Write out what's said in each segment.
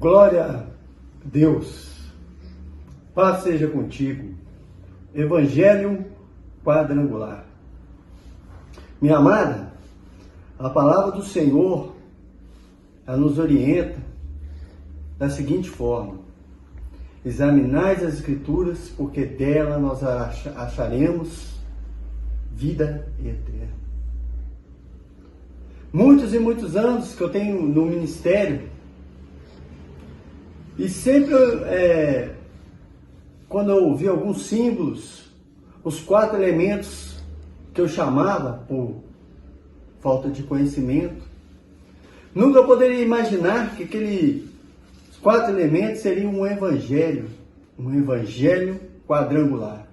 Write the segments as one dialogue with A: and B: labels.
A: Glória a Deus, paz seja contigo. Evangelho quadrangular. Minha amada, a palavra do Senhor, ela nos orienta da seguinte forma: examinais as Escrituras, porque dela nós acharemos vida eterna. Muitos e muitos anos que eu tenho no ministério, e sempre, quando eu vi alguns símbolos, os 4 elementos que eu chamava por falta de conhecimento, nunca poderia imaginar que aqueles 4 elementos seriam um evangelho quadrangular.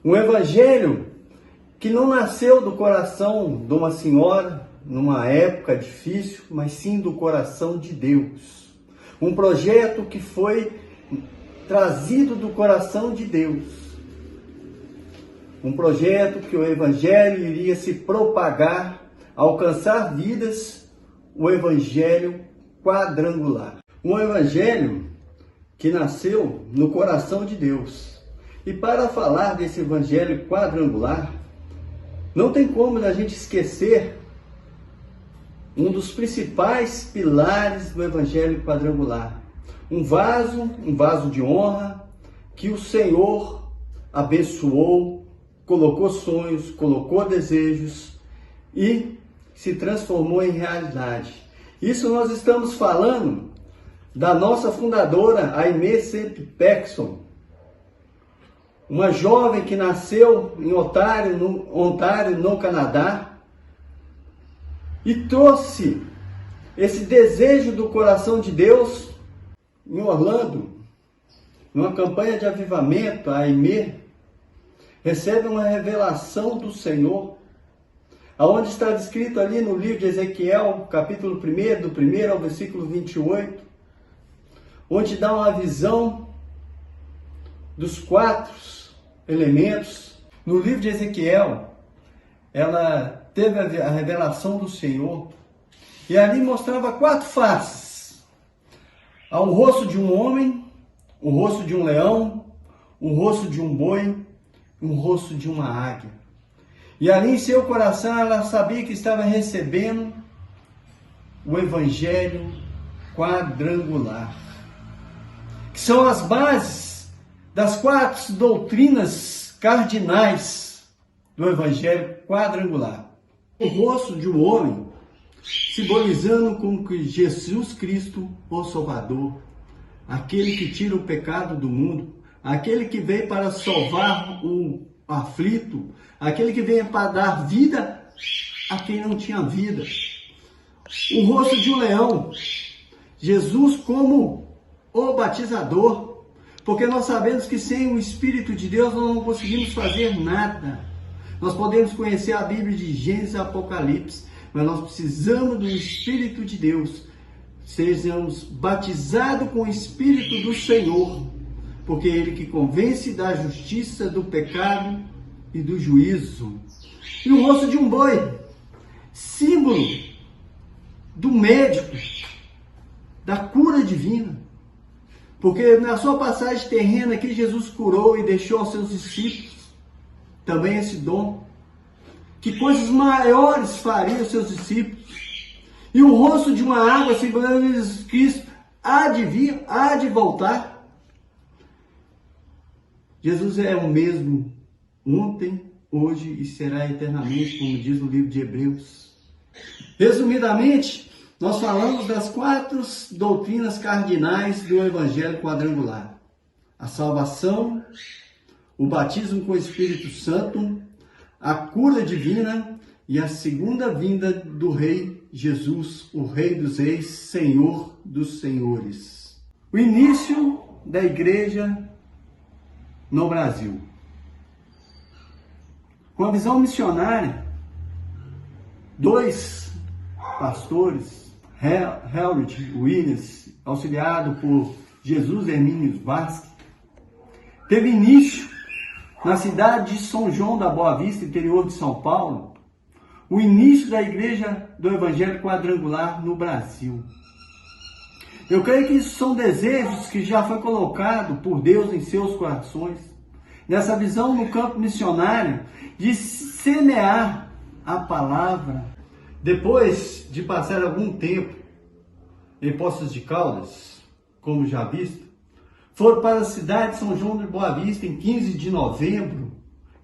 A: Um evangelho que não nasceu do coração de uma senhora, numa época difícil, mas sim do coração de Deus. Um projeto que foi trazido do coração de Deus. Um projeto que o Evangelho iria se propagar, alcançar vidas, o Evangelho quadrangular. Um Evangelho que nasceu no coração de Deus. E para falar desse Evangelho quadrangular, não tem como a gente esquecer um dos principais pilares do Evangelho quadrangular. Um vaso de honra que o Senhor abençoou, colocou sonhos, colocou desejos e se transformou em realidade. Isso nós estamos falando da nossa fundadora, Aimee Semple Pecson, uma jovem que nasceu em Ontário, no Canadá, e trouxe esse desejo do coração de Deus em Orlando. Numa campanha de avivamento, a Aimee recebe uma revelação do Senhor, aonde está descrito ali no livro de Ezequiel, capítulo 1, do 1 ao versículo 28, onde dá uma visão dos 4 elementos. No livro de Ezequiel, ela teve a revelação do Senhor, e ali mostrava 4 faces: há um rosto de um homem, um rosto de um leão, um rosto de um boi, um rosto de uma águia. E ali em seu coração ela sabia que estava recebendo o Evangelho quadrangular, que são as bases das 4 doutrinas cardinais do Evangelho quadrangular. O rosto de um homem, simbolizando como que Jesus Cristo, o Salvador, aquele que tira o pecado do mundo, aquele que veio para salvar o aflito, aquele que veio para dar vida a quem não tinha vida. O rosto de um leão, Jesus como o batizador, porque nós sabemos que sem o Espírito de Deus nós não conseguimos fazer nada. Nós podemos conhecer a Bíblia de Gênesis e Apocalipse, mas nós precisamos do Espírito de Deus. Sejamos batizados com o Espírito do Senhor, porque é Ele que convence da justiça, do pecado e do juízo. E o rosto de um boi, símbolo do médico, da cura divina. Porque na sua passagem terrena aqui, Jesus curou e deixou aos seus discípulos também esse dom. Que coisas maiores fariam os seus discípulos. E o rosto de uma água, simbolizando Jesus Cristo, há de vir, há de voltar. Jesus é o mesmo ontem, hoje e será eternamente, como diz o livro de Hebreus. Resumidamente, nós falamos das 4 doutrinas cardinais do Evangelho quadrangular: a salvação, o batismo com o Espírito Santo, a cura divina e a segunda vinda do Rei Jesus, o Rei dos Reis, Senhor dos Senhores. O início da igreja no Brasil. Com a visão missionária, 2 pastores, Harold Williams, auxiliado por Jesus Hermínio Vasque, teve início na cidade de São João da Boa Vista, interior de São Paulo, o início da igreja do Evangelho quadrangular no Brasil. Eu creio que isso são desejos que já foi colocado por Deus em seus corações. Nessa visão no campo missionário de semear a palavra. Depois de passar algum tempo em Poços de Caldas, como já visto, foram para a cidade de São João de Boa Vista em 15 de novembro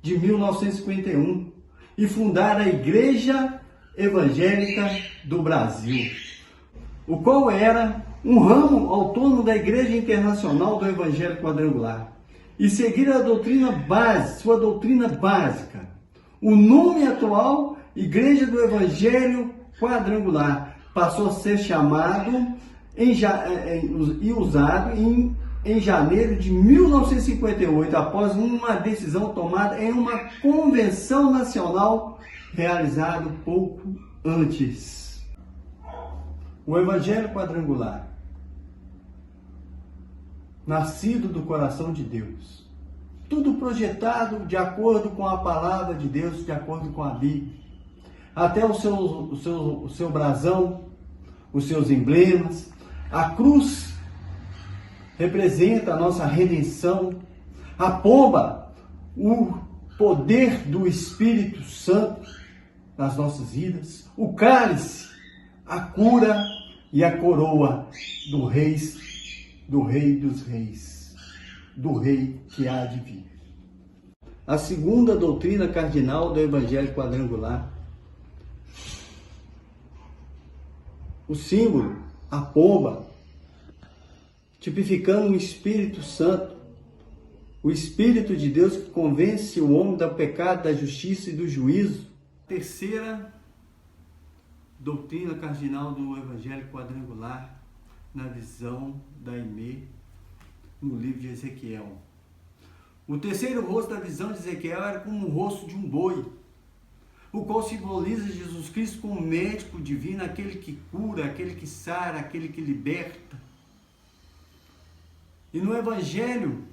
A: de 1951 e fundaram a Igreja Evangélica do Brasil, o qual era um ramo autônomo da Igreja Internacional do Evangelho Quadrangular, e seguir a doutrina base, sua doutrina básica. O nome atual, Igreja do Evangelho Quadrangular, passou a ser chamado e usado em janeiro de 1958, após uma decisão tomada em uma convenção nacional realizada pouco antes. O Evangelho Quadrangular, nascido do coração de Deus, tudo projetado de acordo com a palavra de Deus, de acordo com a Bíblia, até o seu brasão, os seus emblemas. A cruz representa a nossa redenção, a pomba, o poder do Espírito Santo nas nossas vidas, o cálice, a cura e a coroa do Rei dos Reis, do Rei que há de vir. A segunda doutrina cardinal do Evangelho Quadrangular, o símbolo, a pomba, tipificando o Espírito Santo, o Espírito de Deus que convence o homem do pecado, da justiça e do juízo. Terceira doutrina cardinal do Evangelho Quadrangular, na visão da Aimee, no livro de Ezequiel. O terceiro rosto da visão de Ezequiel era como o rosto de um boi, o qual simboliza Jesus Cristo como médico divino, aquele que cura, aquele que sara, aquele que liberta. E no Evangelho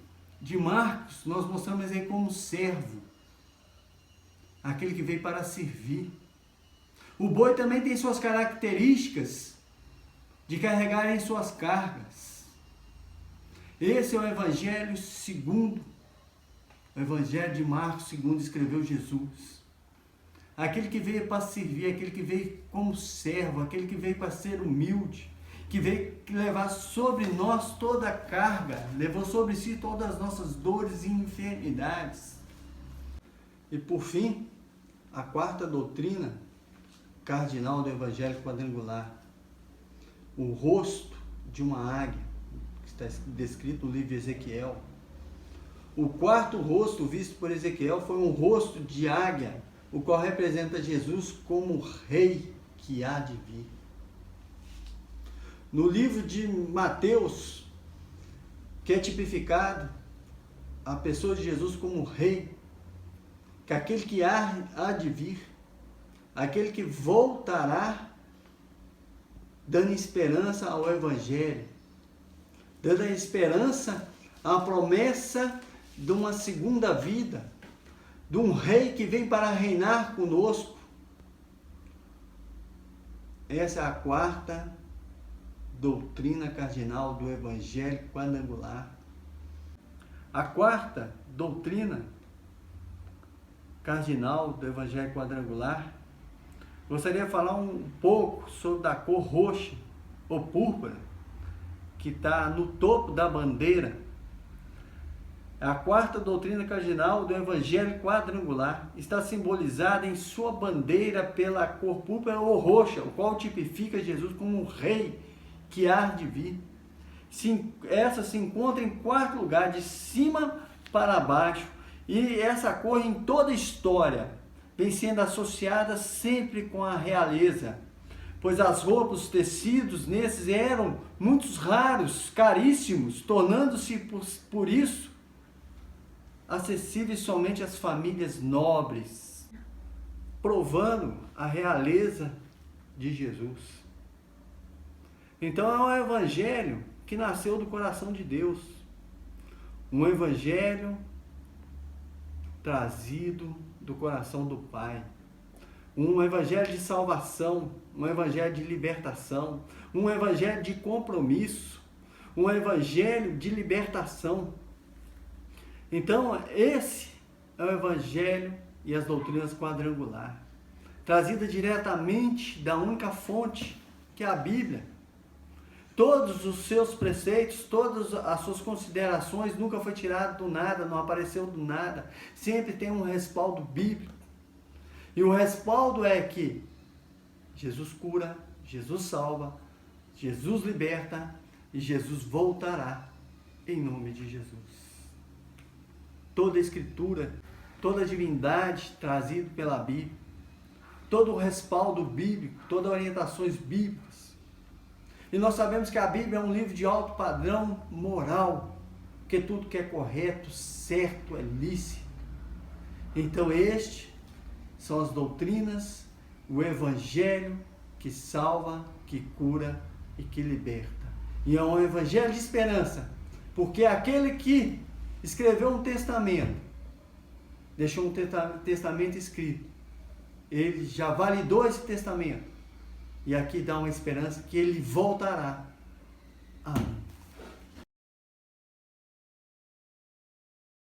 A: de Marcos, nós mostramos ele como servo, aquele que veio para servir. O boi também tem suas características de carregarem suas cargas. Esse é o Evangelho segundo, o Evangelho de Marcos segundo escreveu Jesus. Aquele que veio para servir, aquele que veio como servo, aquele que veio para ser humilde, que veio levar sobre nós toda a carga, levou sobre si todas as nossas dores e enfermidades. E por fim, a quarta doutrina cardinal do Evangelho Quadrangular, o rosto de uma águia, que está descrito no livro de Ezequiel. O quarto rosto visto por Ezequiel foi um rosto de águia, o qual representa Jesus como rei que há de vir. No livro de Mateus, que é tipificado a pessoa de Jesus como rei, que aquele que há de vir, aquele que voltará, dando esperança ao Evangelho, dando a esperança à promessa de uma segunda vida, de um rei que vem para reinar conosco. Essa é a quarta doutrina cardinal do Evangelho Quadrangular. A quarta doutrina cardinal do Evangelho Quadrangular, gostaria de falar um pouco sobre a cor roxa ou púrpura, que está no topo da bandeira. A quarta doutrina cardinal do Evangelho Quadrangular está simbolizada em sua bandeira pela cor púrpura ou roxa, o qual tipifica Jesus como um rei que há de vir. Essa se encontra em quarto lugar, de cima para baixo, e essa cor em toda a história vem sendo associada sempre com a realeza, pois as roupas, os tecidos nesses eram muito raros, caríssimos, tornando-se por isso acessíveis somente às famílias nobres, provando a realeza de Jesus. Então é um evangelho que nasceu do coração de Deus, um evangelho trazido do coração do Pai, um evangelho de salvação, um evangelho de libertação, um evangelho de compromisso, um evangelho de libertação. Então, esse é o evangelho e as doutrinas quadrangular, trazida diretamente da única fonte, que é a Bíblia. Todos os seus preceitos, todas as suas considerações nunca foi tirado do nada, não apareceu do nada. Sempre tem um respaldo bíblico. E o respaldo é que Jesus cura, Jesus salva, Jesus liberta e Jesus voltará em nome de Jesus. Toda a Escritura, toda a divindade trazida pela Bíblia, todo o respaldo bíblico, todas as orientações bíblicas. E nós sabemos que a Bíblia é um livro de alto padrão moral, porque tudo que é correto, certo, é lícito. Então estes são as doutrinas, o Evangelho que salva, que cura e que liberta. E é um Evangelho de esperança, porque aquele que escreveu um testamento, deixou um testamento escrito, ele já validou esse testamento. E aqui dá uma esperança que ele voltará. Amém.